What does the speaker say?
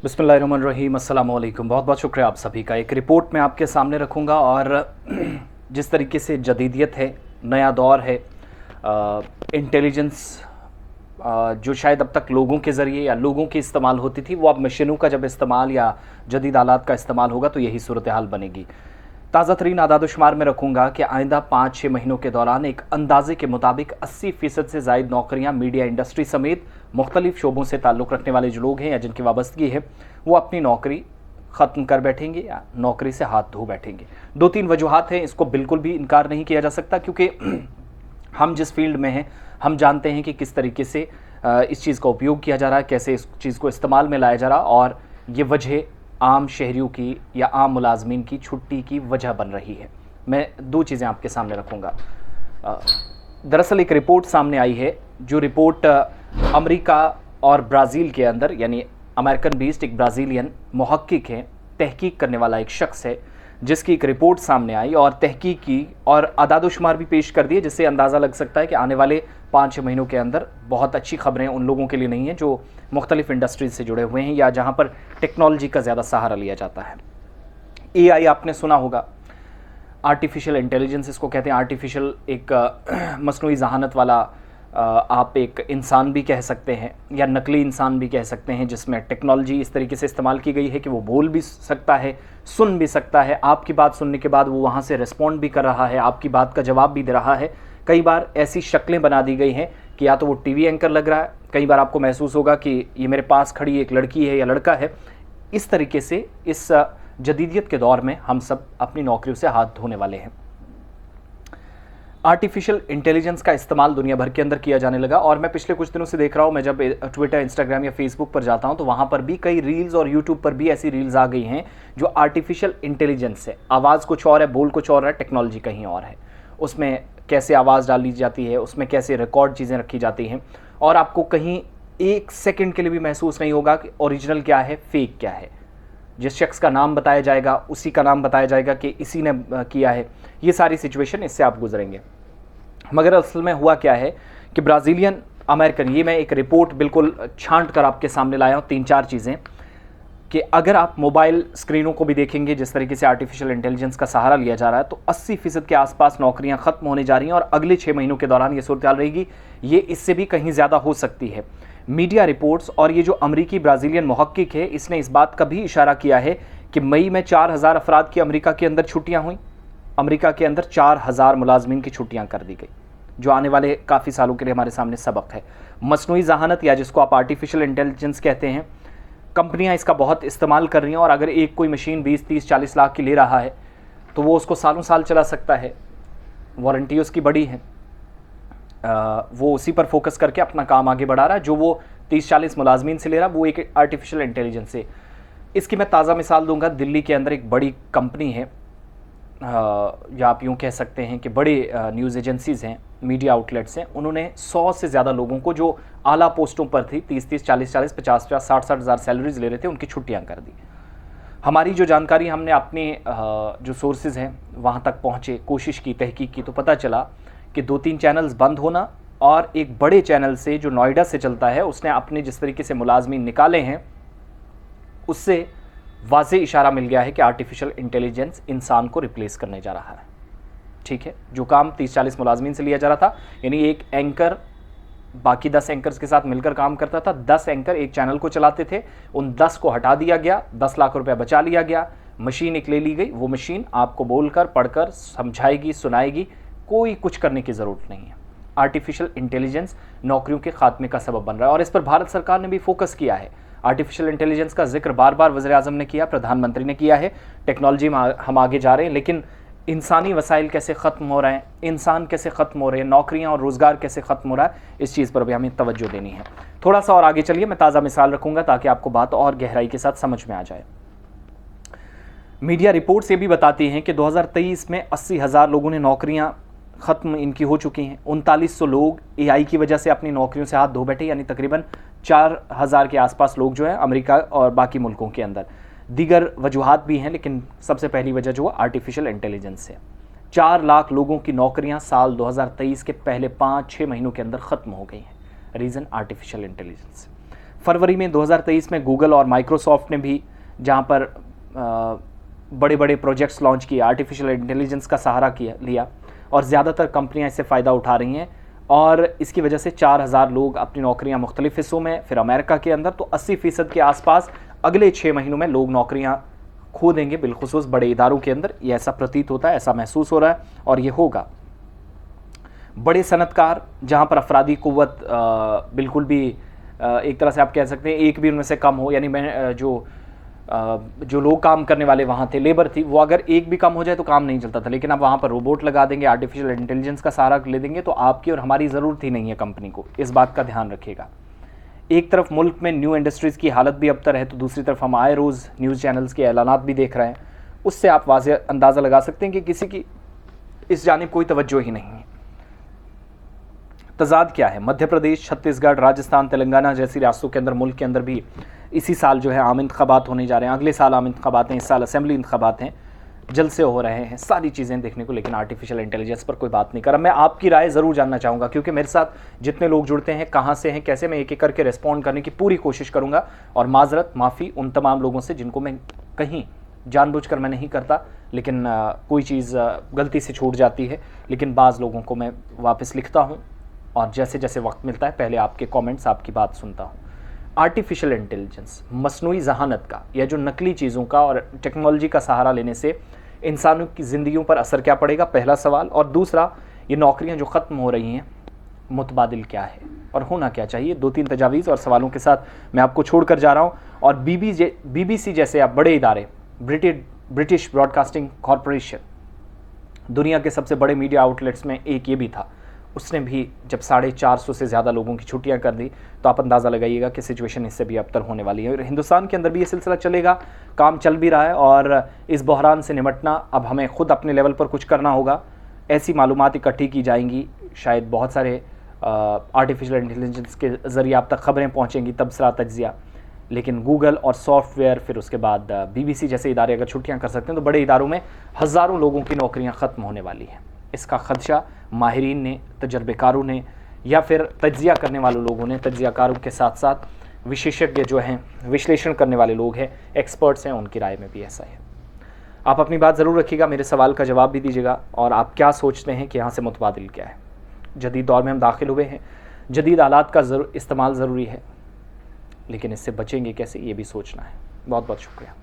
बिस्मिल्लाहिर्रहमानिर्रहीम, अस्सलाम वालेकुम। बहुत बहुत शुक्रिया आप सभी का। एक रिपोर्ट मैं आपके सामने रखूँगा और जिस तरीके से जदीदियत है, नया दौर है, इंटेलिजेंस जो शायद अब तक लोगों के ज़रिए या लोगों की इस्तेमाल होती थी, वो अब मशीनों का जब इस्तेमाल या जदीद आलात का इस्तेमाल होगा तो यही सूरत हाल बनेगी। ताज़ा तरीन आदादुशुमार में रखूँगा कि आइंदा 5-6 महीनों के दौरान एक अंदाजे के मुताबिक 80% से ज़ायद नौकरियाँ मीडिया इंडस्ट्री समेत मुख्तलिफ शोबों से ताल्लुक़ रखने वाले जो लोग हैं या जिनकी वाबस्तगी है, वो अपनी नौकरी ख़त्म कर बैठेंगे या नौकरी से हाथ धो बैठेंगे। 2-3 वजूहात हैं, इसको बिल्कुल भी इनकार नहीं किया जा सकता, क्योंकि हम जिस फील्ड में हैं हम जानते हैं कि किस तरीके से इस चीज़ का उपयोग किया जा रहा है, कैसे इस चीज़ को इस्तेमाल में लाया जा रहा, और ये वजह आम शहरियों की या आम मुलाजमीन की छुट्टी की वजह बन रही है। मैं 2 चीज़ें आपके सामने रखूँगा। दरअसल एक रिपोर्ट सामने आई है, जो रिपोर्ट अमेरिका और ब्राज़ील के अंदर, यानी अमेरिकन बेस्ड एक ब्राज़ीलियन मुहक्किक है, तहकीक करने वाला एक शख्स है, जिसकी एक रिपोर्ट सामने आई और तहकीक की और अदादुशुमार भी पेश कर दिए, जिससे अंदाज़ा लग सकता है कि आने वाले 5-6 महीनों के अंदर बहुत अच्छी खबरें उन लोगों के लिए नहीं हैं जो मुख्तलिफ इंडस्ट्रीज से जुड़े हुए हैं या जहाँ पर टेक्नोलॉजी का ज़्यादा सहारा लिया जाता है। AI आपने सुना होगा, आर्टिफिशियल इंटेलिजेंस इसको कहते हैं। आर्टिफिशियल एक मसनूई ज़हानत वाला आप एक इंसान भी कह सकते हैं या नकली इंसान भी कह सकते हैं, जिसमें टेक्नोलॉजी इस तरीके से इस्तेमाल की गई है कि वो बोल भी सकता है, सुन भी सकता है, आपकी बात सुनने के बाद वो वहाँ से रिस्पॉन्ड भी कर रहा है, आपकी बात का जवाब भी दे रहा है। कई बार ऐसी शक्लें बना दी गई हैं कि या तो वो टीवी एंकर लग रहा है, कई बार आपको महसूस होगा कि ये मेरे पास खड़ी एक लड़की है या लड़का है। इस तरीके से इस जदीदियत के दौर में हम सब अपनी नौकरियों से हाथ धोने वाले हैं। आर्टिफिशियल इंटेलिजेंस का इस्तेमाल दुनिया भर के अंदर किया जाने लगा और मैं पिछले कुछ दिनों से देख रहा हूँ, मैं जब ट्विटर, इंस्टाग्राम या फेसबुक पर जाता हूँ तो वहाँ पर भी कई रील्स और यूट्यूब पर भी ऐसी रील्स आ गई हैं जो आर्टिफिशियल इंटेलिजेंस है। आवाज़ कुछ और है, बोल कुछ और है, टेक्नोलॉजी कहीं और है। उसमें कैसे आवाज़ डाली जाती है, उसमें कैसे रिकॉर्ड चीज़ें रखी जाती हैं, और आपको कहीं 1 सेकंड के लिए भी महसूस नहीं होगा कि ओरिजिनल क्या है, फेक क्या है। जिस शख्स का नाम बताया जाएगा उसी का नाम बताया जाएगा कि इसी ने किया है। ये सारी सिचुएशन, इससे आप गुजरेंगे। मगर असल में हुआ क्या है कि ब्राज़ीलियन अमेरिकन, ये मैं एक रिपोर्ट बिल्कुल छांट कर आपके सामने लाया हूँ, 3-4 चीज़ें, कि अगर आप मोबाइल स्क्रीनों को भी देखेंगे जिस तरीके से आर्टिफिशियल इंटेलिजेंस का सहारा लिया जा रहा है, तो 80% के आसपास नौकरियां ख़त्म होने जा रही हैं और अगले 6 महीनों के दौरान ये सूरत हाल रहेगी। ये इससे भी कहीं ज़्यादा हो सकती है। मीडिया रिपोर्ट्स और ये जो अमरीकी ब्राज़ीलियन मुहक्किक है, इसने इस बात का भी इशारा किया है कि मई में 4000 अफराद की अमरीका के अंदर छुट्टियाँ हुई। अमरीका के अंदर 4000 मुलाजमीन की छुट्टियाँ कर दी गई, जो आने वाले काफ़ी सालों के लिए हमारे सामने सबक है। मसनूई ज़हानत या जिसको आप आर्टिफिशियल इंटेलिजेंस कहते हैं, कंपनियां इसका बहुत इस्तेमाल कर रही हैं और अगर एक कोई मशीन 20-30-40 लाख की ले रहा है तो वो उसको सालों साल चला सकता है, वारंटी उसकी बड़ी है। वो उसी पर फोकस करके अपना काम आगे बढ़ा रहा है। जो वो 30-40 मुलाजमीन से ले रहा है वो एक आर्टिफिशियल इंटेलिजेंस से। इसकी मैं ताज़ा मिसाल दूंगा। दिल्ली के अंदर एक बड़ी कंपनी है, या आप यूँ कह सकते हैं कि बड़े न्यूज़ एजेंसीज़ हैं, मीडिया आउटलेट्स हैं, उन्होंने 100 से ज़्यादा लोगों को जो आला पोस्टों पर थी, 30-30, 40-40, 50-50, 60-60 हज़ार सैलरीज ले रहे थे, उनकी छुट्टियां कर दी। हमारी जो जानकारी हमने अपने जो सोर्सेज हैं वहाँ तक पहुँचे, कोशिश की, तहकीक की, तो पता चला कि 2-3 चैनल्स बंद होना और एक बड़े चैनल से जो नोएडा से चलता है, उसने अपने जिस तरीके से मुलाजमीन निकाले हैं, उससे वाज़े इशारा मिल गया है कि आर्टिफिशियल इंटेलिजेंस इंसान को रिप्लेस करने जा रहा है। ठीक है, जो काम 30-40 मुलाजमीन से लिया जा रहा था, यानी एक एंकर बाकी 10 एंकर्स के साथ मिलकर काम करता था, 10 एंकर एक चैनल को चलाते थे, उन 10 को हटा दिया गया, 10 लाख रुपया बचा लिया गया, मशीन एक ले ली गई। वो मशीन आपको बोलकर, पढ़कर समझाएगी, सुनाएगी, कोई कुछ करने की ज़रूरत नहीं है। आर्टिफिशियल इंटेलिजेंस नौकरियों के खात्मे का सबब बन रहा है और इस पर भारत सरकार ने भी फोकस किया है। आर्टिफिशियल इंटेलिजेंस का जिक्र बार बार वज़ीर-ए-आज़म ने किया, प्रधानमंत्री ने किया है। टेक्नोलॉजी में हम आगे जा रहे हैं, लेकिन इंसानी वसाइल कैसे ख़त्म हो रहे हैं, इंसान कैसे ख़त्म हो रहे हैं, नौकरियां और रोज़गार कैसे ख़त्म हो रहा है, इस चीज़ पर भी हमें तवज्जो देनी है। थोड़ा सा और आगे चलिए, मैं ताज़ा मिसाल रखूँगा ताकि आपको बात और गहराई के साथ समझ में आ जाए। मीडिया रिपोर्ट्स ये भी बताती हैं कि 2023 में 80,000 लोगों ने नौकरियां ख़त्म इनकी हो चुकी हैं। 3900 लोग AI की वजह से अपनी नौकरियों से हाथ धो बैठे, यानी तकरीबन 4000 के आसपास लोग जो हैं अमेरिका और बाकी मुल्कों के अंदर। दीगर वजूहात भी हैं, लेकिन सबसे पहली वजह जो है आर्टिफिशियल इंटेलिजेंस है। 4 लाख लोगों की नौकरियां साल 2023 के पहले 5-6 महीनों के अंदर ख़त्म हो गई हैं। Reason artificial intelligence. फरवरी में 2023 में गूगल और माइक्रोसॉफ्ट ने भी जहाँ पर बड़े बड़े प्रोजेक्ट्स लॉन्च किए, आर्टिफिशियल इंटेलिजेंस का सहारा लिया और ज़्यादातर कंपनियां इससे फ़ायदा उठा रही हैं और इसकी वजह से 4000 लोग अपनी नौकरियां मुख्तलिफ हिस्सों में, फिर अमेरिका के अंदर तो 80% के आसपास अगले 6 महीनों में लोग नौकरियां खो देंगे, बिलखुसूस बड़े इदारों के अंदर। ये ऐसा प्रतीत होता है, ऐसा महसूस हो रहा है और ये होगा। बड़े सनतकार जहाँ पर अफरादी कुव्वत बिल्कुल भी एक तरह से आप कह सकते हैं एक भी उनमें से कम हो, यानी मैं जो लोग काम करने वाले वहाँ थे, लेबर थी, वो अगर एक भी कम हो जाए तो काम नहीं चलता था। लेकिन अब वहाँ पर रोबोट लगा देंगे, आर्टिफिशियल इंटेलिजेंस का सहारा ले देंगे, तो आपकी और हमारी ज़रूरत ही नहीं है कंपनी को। इस बात का ध्यान रखिएगा। एक तरफ मुल्क में न्यू इंडस्ट्रीज़ की हालत भी अबतर है, तो दूसरी तरफ हम आए रोज़ न्यूज़ चैनल्स के ऐलानात भी देख रहे हैं। उससे आप वाज़ेह अंदाज़ा लगा सकते हैं कि किसी की इस जानिब कोई तवज्जो ही नहीं है। तजाद क्या है? मध्य प्रदेश, छत्तीसगढ़, राजस्थान, तेलंगाना जैसी रियासतों के अंदर, मुल्क के अंदर भी इसी साल जो है आम इंतखाबात होने जा रहे हैं। अगले साल आम इंतखाबात हैं, इस साल असेंबली इंतखाबात हैं, जलसे हो रहे हैं, सारी चीज़ें देखने को। लेकिन आर्टिफिशियल इंटेलिजेंस पर कोई बात नहीं कर रहा। मैं आपकी राय ज़रूर जानना चाहूँगा, क्योंकि मेरे साथ जितने लोग जुड़ते हैं, कहाँ से हैं, कैसे, मैं एक एक करके रिस्पॉन्ड करने की पूरी कोशिश करूँगा। और माजरत, माफ़ी उन तमाम लोगों से जिनको मैं कहीं जानबूझकर मैं नहीं करता, लेकिन कोई चीज़ गलती से छूट जाती है। लेकिन बाज़ लोगों को मैं वापस लिखता हूँ और जैसे जैसे वक्त मिलता है पहले आपके कमेंट्स, आपकी बात सुनता हूँ। आर्टिफिशियल इंटेलिजेंस, मसनूई जहानत का या जो नकली चीज़ों का और टेक्नोलॉजी का सहारा लेने से इंसानों की ज़िंदगियों पर असर क्या पड़ेगा, पहला सवाल। और दूसरा, ये नौकरियां जो ख़त्म हो रही हैं, मुतबादिल क्या है और होना क्या चाहिए। 2-3 तजावीज़ और सवालों के साथ मैं आपको छोड़ कर जा रहा हूँ। और BBC जैसे आप बड़े इदारे, ब्रिटिश ब्रॉडकास्टिंग कॉरपोरेशन, दुनिया के सबसे बड़े मीडिया आउटलेट्स में एक ये भी था, उसने भी जब 450 से ज़्यादा लोगों की छुट्टियां कर दी, तो आप अंदाज़ा लगाइएगा कि सिचुएशन इससे भी अबतर होने वाली है। और हिंदुस्तान के अंदर भी ये सिलसिला चलेगा, काम चल भी रहा है और इस बहरान से निपटना अब हमें खुद अपने लेवल पर कुछ करना होगा। ऐसी मालूमात इकट्ठी की जाएंगी, शायद बहुत सारे आर्टिफिशियल इंटेलिजेंस के ज़रिए आप तक खबरें पहुँचेंगी, तबसरा, तज्जिया। लेकिन गूगल और सॉफ्टवेयर, फिर उसके बाद BBC जैसे इदारे अगर छुट्टियाँ कर सकते हैं, तो बड़े इदारों में हज़ारों लोगों की नौकरियाँ ख़त्म होने वाली हैं। इसका खदशा माहिरीन ने, तजर्बेकारों ने, या फिर तज्जिया करने वाले लोगों ने, तज्जियाकारों के साथ साथ विशेषज्ञ जो हैं, विश्लेषण करने वाले लोग हैं, एक्सपर्ट्स हैं, उनकी राय में भी ऐसा है। आप अपनी बात ज़रूर रखिएगा, मेरे सवाल का जवाब भी दीजिएगा और आप क्या सोचते हैं कि यहाँ से मुतबादिल क्या है। जदीद दौर में हम दाखिल हुए हैं, जदीद आलात का इस्तेमाल ज़रूरी है, लेकिन इससे बचेंगे कैसे, ये भी सोचना है। बहुत बहुत शुक्रिया।